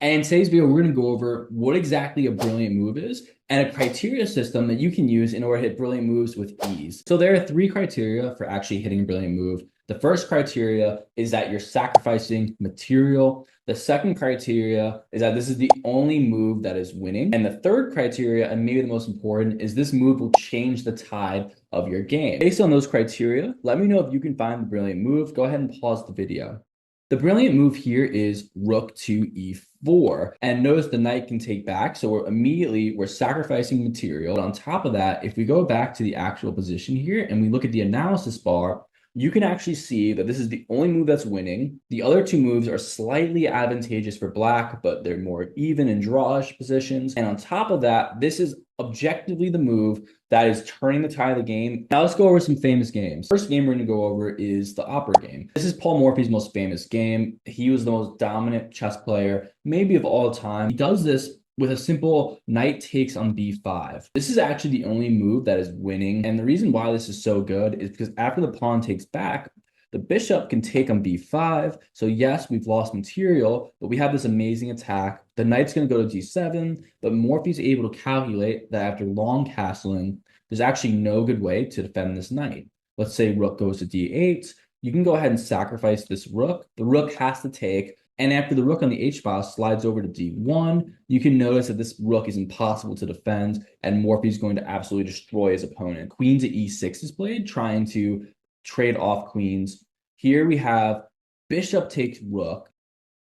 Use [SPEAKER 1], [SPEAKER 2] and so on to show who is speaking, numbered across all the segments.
[SPEAKER 1] And in today's video, we're going to go over what exactly a brilliant move is and a criteria system that you can use in order to hit brilliant moves with ease. So there are three criteria for actually hitting a brilliant move. The first criteria is that you're sacrificing material. The second criteria is that this is the only move that is winning. And the third criteria, and maybe the most important, is this move will change the tide of your game. Based on those criteria, let me know if you can find the brilliant move. Go ahead and pause the video. The brilliant move here is rook to e4. And notice the knight can take back. So we're sacrificing material. But on top of that, if we go back to the actual position here and we look at the analysis bar, you can actually see that this is the only move that's winning. The other two moves are slightly advantageous for black, but they're more even and drawish positions. And on top of that, this is objectively the move that is turning the tide of the game. Now let's go over some famous games. First game we're going to go over is the Opera game. This is Paul Morphy's most famous game. He was the most dominant chess player, maybe of all time. He does this with a simple knight takes on b5. This is actually the only move that is winning. And the reason why this is so good is because after the pawn takes back, the bishop can take on b5. So yes, we've lost material, but we have this amazing attack. The knight's going to go to d7, but Morphy's able to calculate that after long castling, there's actually no good way to defend this knight. Let's say rook goes to d8. You can go ahead and sacrifice this rook. The rook has to take. And after the rook on the h-file slides over to d1, you can notice that this rook is impossible to defend, and Morphy is going to absolutely destroy his opponent. Queen to e6 is played, trying to trade off queens. Here we have bishop takes rook,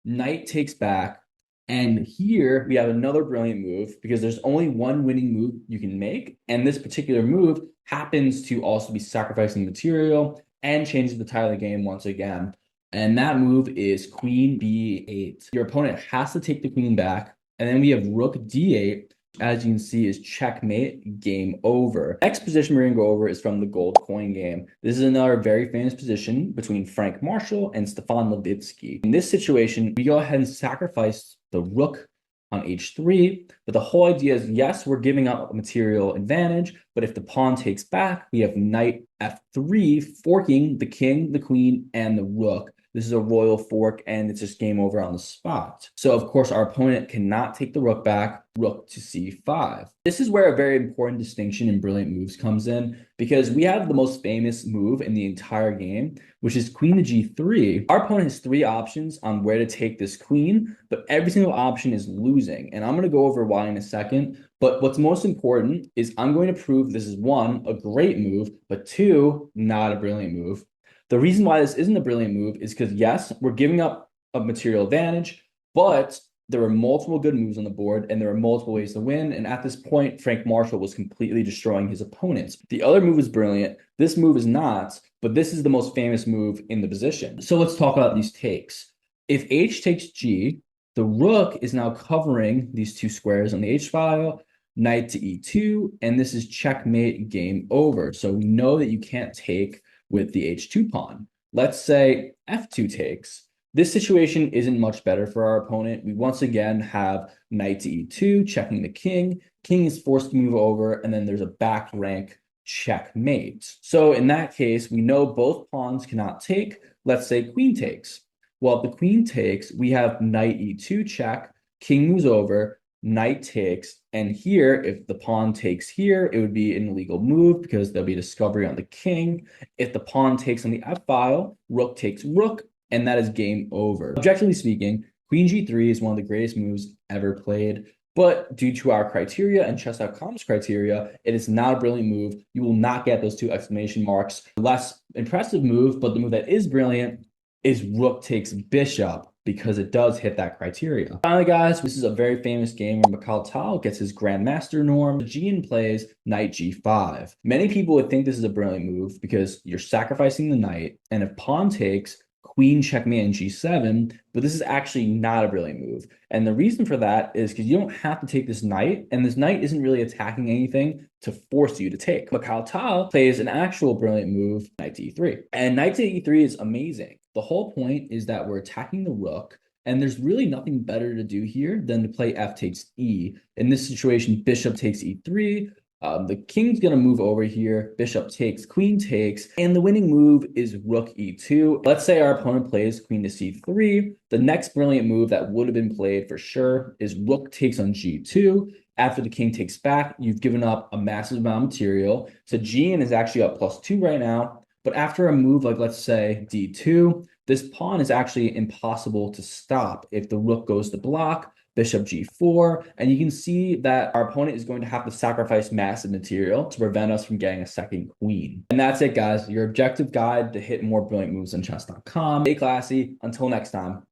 [SPEAKER 1] knight takes back, and here we have another brilliant move because there's only one winning move you can make, and this particular move happens to also be sacrificing material and changes the tide of the game once again. And that move is queen b8. Your opponent has to take the queen back. And then we have rook d8. As you can see, is checkmate, game over. Next position we're going to go over is from the gold coin game. This is another very famous position between Frank Marshall and Stefan Levitsky. In this situation, we go ahead and sacrifice the rook on h3, but the whole idea is, yes, we're giving up a material advantage, but if the pawn takes back, we have knight f3, forking the king, the queen, and the rook. This is a royal fork, and it's just game over on the spot. So, of course, our opponent cannot take the rook back, rook to c5. This is where a very important distinction in brilliant moves comes in, because we have the most famous move in the entire game, which is queen to g3. Our opponent has three options on where to take this queen, but every single option is losing. And I'm going to go over why in a second. But what's most important is I'm going to prove this is one, a great move, but two, not a brilliant move. The reason why this isn't a brilliant move is because, yes, we're giving up a material advantage, but there are multiple good moves on the board and there are multiple ways to win. And at this point, Frank Marshall was completely destroying his opponents. The other move is brilliant. This move is not, but this is the most famous move in the position. So let's talk about these takes. If h takes g, the rook is now covering these two squares on the h-file, knight to e2, and this is checkmate, game over. So we know that you can't take with the h2 pawn. Let's say f2 takes. This situation isn't much better for our opponent. We once again have knight to e2, checking the king. King is forced to move over, and then there's a back rank checkmate. So in that case, we know both pawns cannot take. Let's say queen takes. Well, if the queen takes, we have knight e2 check, king moves over, knight takes, and here, if the pawn takes here, it would be an illegal move because there'll be discovery on the king. If the pawn takes on the f-file, rook takes rook, and that is game over. Objectively speaking, queen g3 is one of the greatest moves ever played, but due to our criteria and chess.com's criteria, it is not a brilliant move. You will not get those two exclamation marks. Less impressive move, but the move that is brilliant is rook takes bishop, because it does hit that criteria. Finally, guys, this is a very famous game where Mikhail Tal gets his grandmaster norm. Gian plays knight g5. Many people would think this is a brilliant move because you're sacrificing the knight, and if pawn takes, queen checkmate in g7, but this is actually not a brilliant move. And the reason for that is because you don't have to take this knight, and this knight isn't really attacking anything to force you to take. Mikhail Tal plays an actual brilliant move, knight to e3. And knight to e3 is amazing. The whole point is that we're attacking the rook, and there's really nothing better to do here than to play f takes e. In this situation, bishop takes e3, The king's going to move over here. Bishop takes, queen takes, and the winning move is rook e2. Let's say our opponent plays queen to c3. The next brilliant move that would have been played for sure is rook takes on g2. After the king takes back, you've given up a massive amount of material. So Gian is actually up +2 right now. But after a move like, let's say, d2, this pawn is actually impossible to stop if the rook goes to block. Bishop g4, and you can see that our opponent is going to have to sacrifice massive material to prevent us from getting a second queen. And that's it, guys. Your objective guide to hit more brilliant moves on chess.com. Stay classy. Until next time.